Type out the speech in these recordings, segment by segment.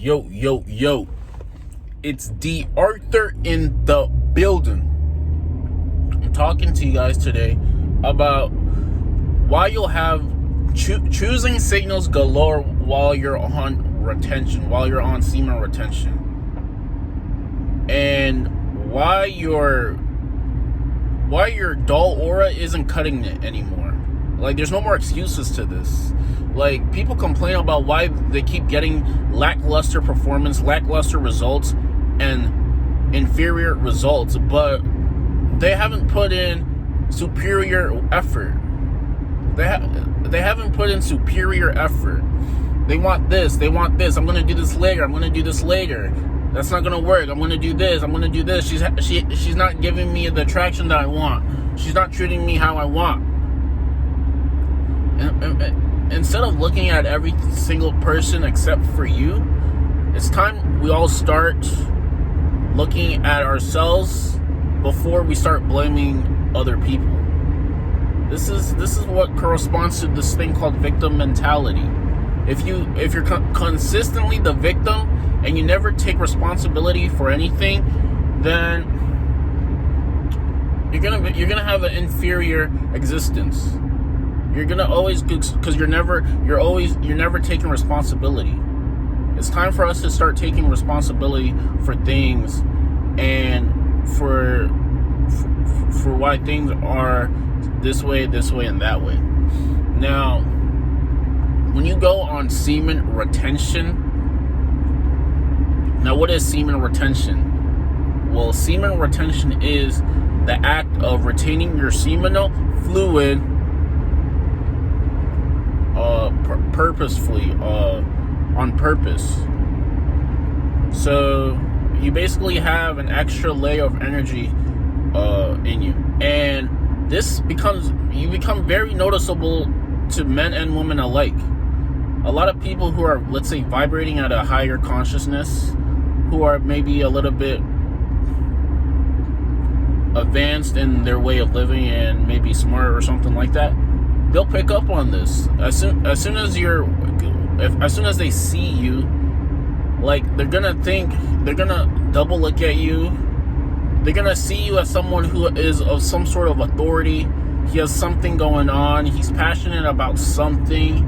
Yo. It's D.Arthur in the building. I'm talking to you guys today about why you'll have choosing signals galore while you're on retention, while you're on semen retention. And why your dull aura isn't cutting it anymore. Like, there's no more excuses to this. Like, people complain about why they keep getting lackluster performance, lackluster results, and inferior results, but they haven't put in superior effort. They haven't put in superior effort. They want this. I'm going to do this later. That's not going to work. I'm going to do this. She's not giving me the attraction that I want. She's not treating me how I want. And instead of looking at every single person except for you, it's time we all start looking at ourselves before we start blaming other people. This is what corresponds to this thing called victim mentality. If you're consistently the victim and you never take responsibility for anything, then you're gonna have an inferior existence. You're gonna always, because you're never taking responsibility. It's time for us to start taking responsibility for things and for why things are this way, and that way. Now, when you go on semen retention, now what is semen retention? Well, semen retention is the act of retaining your seminal fluid purposefully, on purpose. So you basically have an extra layer of energy in you, and you become very noticeable to men and women alike. A lot of people who are, let's say, vibrating at a higher consciousness, who are maybe a little bit advanced in their way of living and maybe smart or something like that, they'll pick up on this. As soon as they see you, like, they're gonna double look at you. They're gonna see you as someone who is of some sort of authority. He has something going on. He's passionate about something.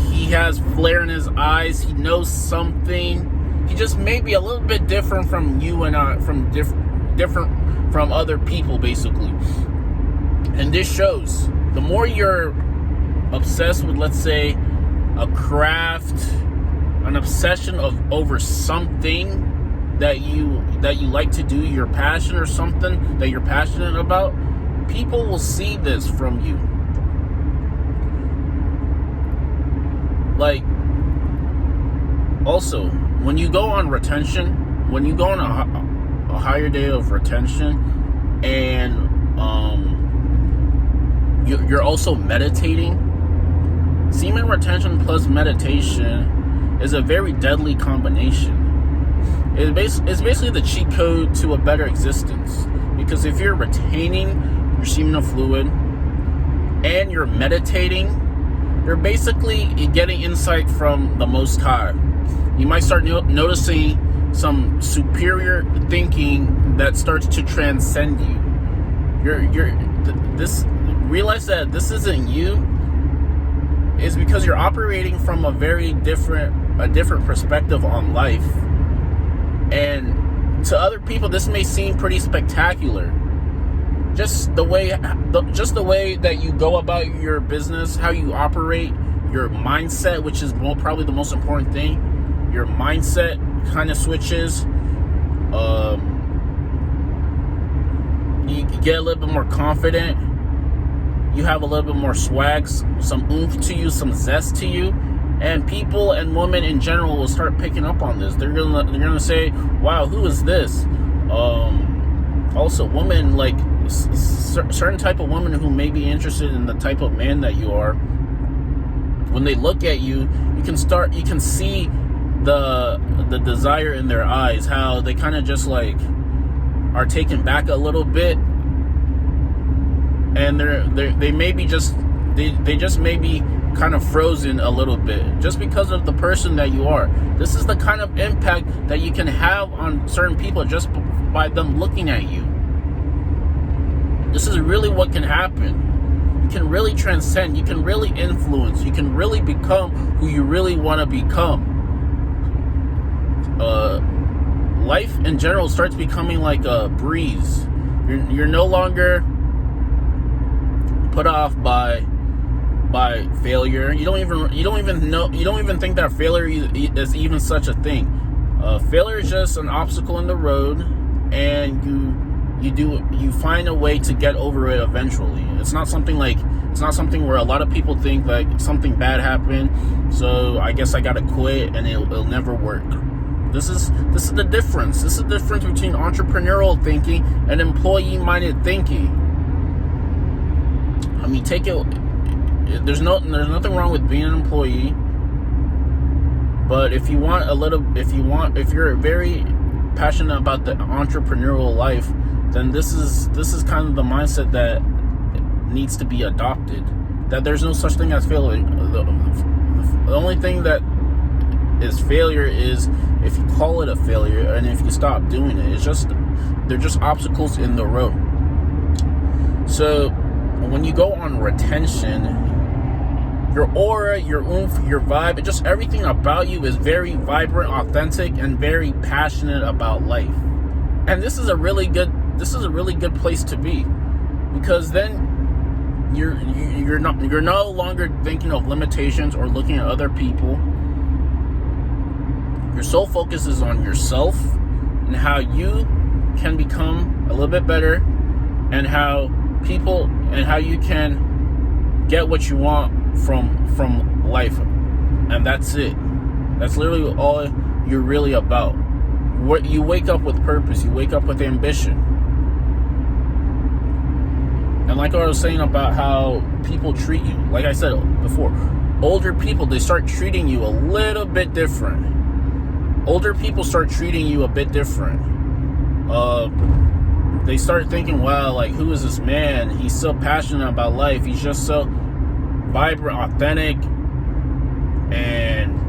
He has flair in his eyes. He knows something. He just may be a little bit different from you and different from other people, basically. And this shows. The more you're obsessed with, let's say, a craft, an obsession over something that you like to do, your passion or something that you're passionate about, people will see this from you. Like, also, when you go on retention, when you go on a higher day of retention, and you're also meditating, semen retention plus meditation is a very deadly combination. It's basically the cheat code to a better existence. Because if you're retaining your seminal fluid and you're meditating, you're basically getting insight from the Most High. You might start noticing some superior thinking that starts to transcend you. Realize that this isn't you. Is because you're operating from a very different perspective on life. And to other people, this may seem pretty spectacular. Just the way that you go about your business, how you operate, your mindset, which is probably the most important thing. Your mindset kind of switches. You get a little bit more confident. You have a little bit more swag, some oomph to you, some zest to you. And people and women in general will start picking up on this. They're gonna say, "Wow, who is this?" Also, women, like certain type of women who may be interested in the type of man that you are. When they look at you, you can see the desire in their eyes. How they kind of just like are taken back a little bit, and they may be just may be kind of frozen a little bit just because of the person that you are. This is the kind of impact that you can have on certain people just by them looking at you. This is really what can happen. You can really transcend. You can really influence. You can really become who you really want to become. Life in general starts becoming like a breeze. You're no longer put off by failure. You don't even think that failure is even such a thing. Failure is just an obstacle in the road, and you find a way to get over it eventually. It's not something where a lot of people think like something bad happened, so I guess I gotta quit and it'll never work. This is the difference. This is the difference between entrepreneurial thinking and employee-minded thinking. I mean, there's nothing wrong with being an employee, but if you're very passionate about the entrepreneurial life, then this is kind of the mindset that needs to be adopted. That there's no such thing as failure. The only thing that is failure is if you call it a failure and if you stop doing it. They're just obstacles in the road. So when you go on retention, your aura, your oomph, your vibe, just everything about you is very vibrant, authentic, and very passionate about life. And this is a really good place to be, because then you're no longer thinking of limitations or looking at other people. Your sole focus is on yourself and how you can become a little bit better, and how you can get what you want from life. And that's it. That's literally all you're really about. You wake up with purpose. You wake up with ambition. And like I was saying about how people treat you, like I said before, older people, they start treating you a little bit different. Older people start treating you a bit different. They start thinking, wow, like, who is this man? He's so passionate about life. He's just so vibrant, authentic, and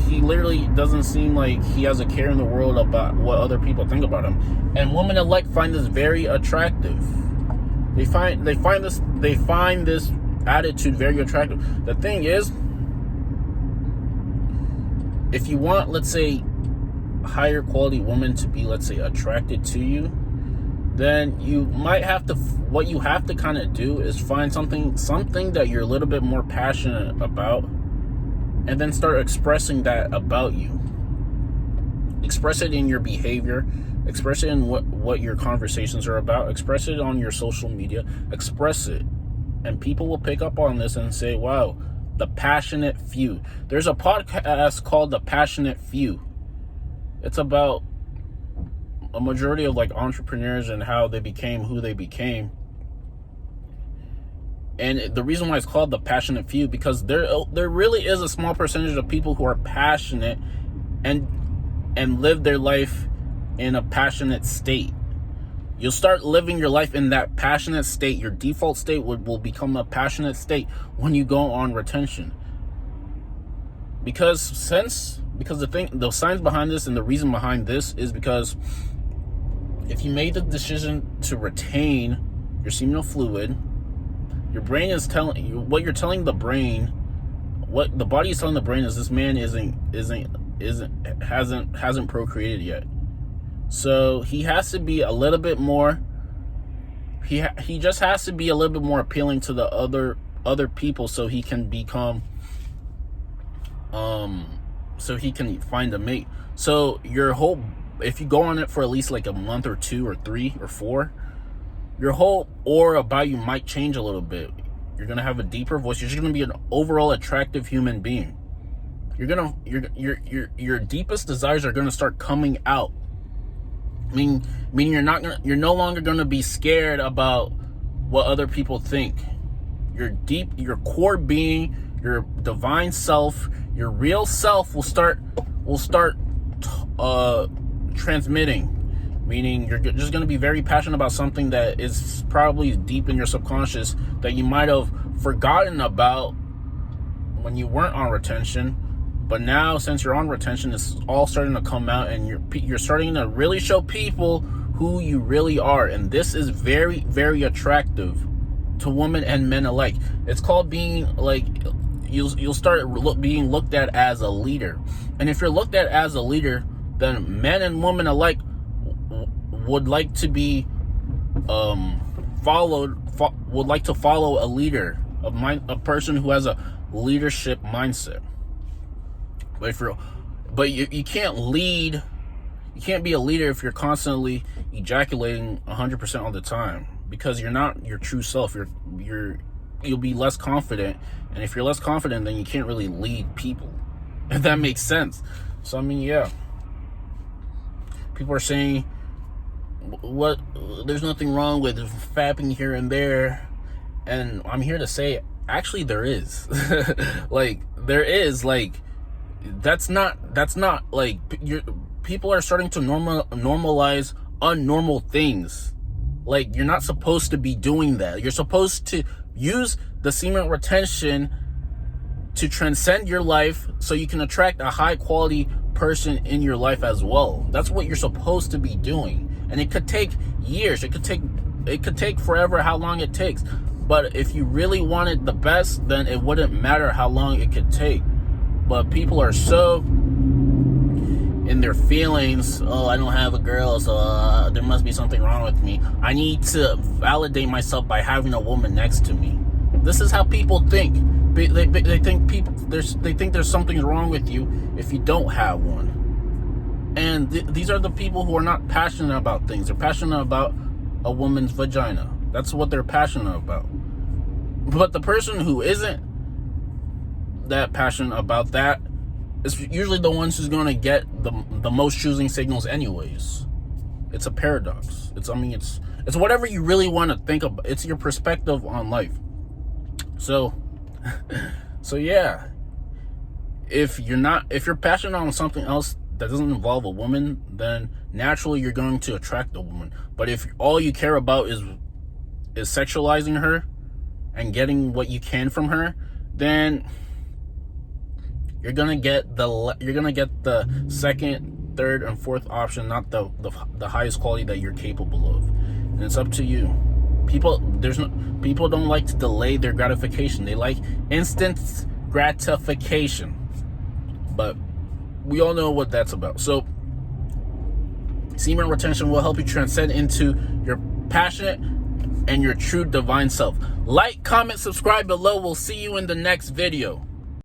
he literally doesn't seem like he has a care in the world about what other people think about him. And women elect find this very attractive. They find this attitude very attractive. The thing is, if you want, let's say, higher quality women to be, let's say, attracted to you, then you might have to, what you have to kind of do is find something that you're a little bit more passionate about, and then start expressing that about you. Express it in your behavior, express it in what your conversations are about, express it on your social media, express it. And people will pick up on this and say, wow, the passionate few. There's a podcast called The Passionate Few. It's about a majority of like entrepreneurs and how they became who they became. And the reason why it's called The Passionate Few, because there really is a small percentage of people who are passionate and live their life in a passionate state. You'll start living your life in that passionate state. Your default state will become a passionate state when you go on retention. Because the science behind this and the reason behind this is because if you made the decision to retain your seminal fluid, your brain is telling you what you're telling the brain. What the body is telling the brain is this man hasn't procreated yet. So he has to be a little bit more. He just has to be a little bit more appealing to the other people, so he can become. So he can find a mate. So if you go on it for at least like a month or 2 or 3 or 4, your whole aura about you might change a little bit. You're gonna have a deeper voice. You're just gonna be an overall attractive human being. Your deepest desires are gonna start coming out. Meaning you're no longer gonna be scared about what other people think. Your core being, your divine self, your real self will start transmitting. Meaning you're just going to be very passionate about something that is probably deep in your subconscious that you might have forgotten about when you weren't on retention. But now, since you're on retention, it's all starting to come out, and you're starting to really show people who you really are. And this is very, very attractive to women and men alike. It's called being like, you'll start being looked at as a leader. And if you're looked at as a leader, then men and women alike would like to be would like to follow a leader, a person who has a leadership mindset. But you can't lead. You can't be a leader if you're constantly ejaculating 100% all the time, because you're not your true self. You'll be less confident, and if you're less confident, then you can't really lead people. If that makes sense. So I mean, yeah. People are saying there's nothing wrong with fapping here and there, and I'm here to say, actually, there is. There is. That's not like, people are starting to normalize unnormal things. Like, you're not supposed to be doing that. You're supposed to use the semen retention to transcend your life so you can attract a high quality person in your life as well. That's what you're supposed to be doing. And it could take years. It could take forever, how long it takes. But if you really wanted the best, then it wouldn't matter how long it could take. But people are so in their feelings. Oh, I don't have a girl, so there must be something wrong with me. I need to validate myself by having a woman next to me. This is how people think. They think there's something wrong with you if you don't have one. And these are the people who are not passionate about things. They're passionate about a woman's vagina. That's what they're passionate about. But the person who isn't that passionate about that is usually the ones who's going to get the most choosing signals anyways. It's a paradox. It's whatever you really want to think about. It's your perspective on life. So yeah, if you're passionate on something else that doesn't involve a woman, then naturally you're going to attract a woman. But if all you care about is sexualizing her and getting what you can from her, then you're gonna get the second, third, and fourth option, not the highest quality that you're capable of. And it's up to you. People don't like to delay their gratification. They like instant gratification. But we all know what that's about. So semen retention will help you transcend into your passionate and your true divine self. Like, comment, subscribe below. We'll see you in the next video.